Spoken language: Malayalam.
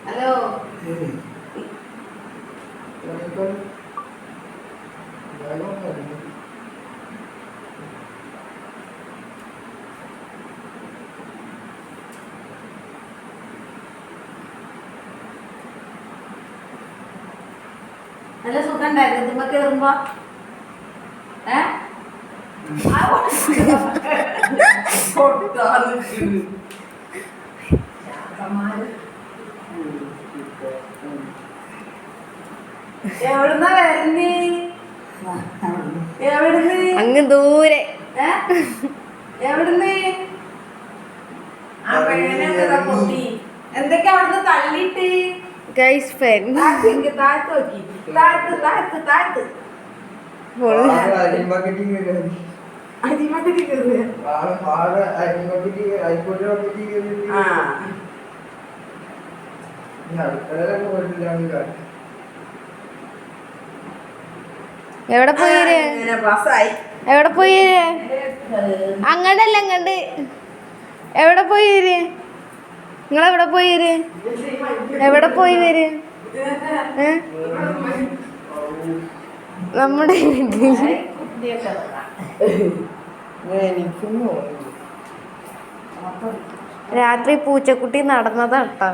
ഹലോ നല്ല സുഖം ഉണ്ടായിരുന്നു തുമ്പ കേറുമ്പോ എവിടുന്നാ വരുന്നേ എവിടുന്ന് അങ്ങ് ദൂരെ എവിടുന്ന് ആ പേനൊക്കെ പൊട്ടി എന്തൊക്കെ അവിടുന്ന് തള്ളിട്ട് ഗൈസ് ഫെൻ താഴത്ത് നോക്കി താഴത്ത് താഴത്ത് താഴത്ത് അരിമക്കട്ടി കയറുക എവിടെ പോയി എവിടെ പോയി അങ്ങണ്ടല്ല അങ്ങണ്ട് എവിടെ പോയി നിങ്ങളെവിടെ പോയി എവിടെ പോയി വര് നമ്മുടെ രാത്രി പൂച്ചക്കുട്ടി നടന്നതാ കേട്ടോ.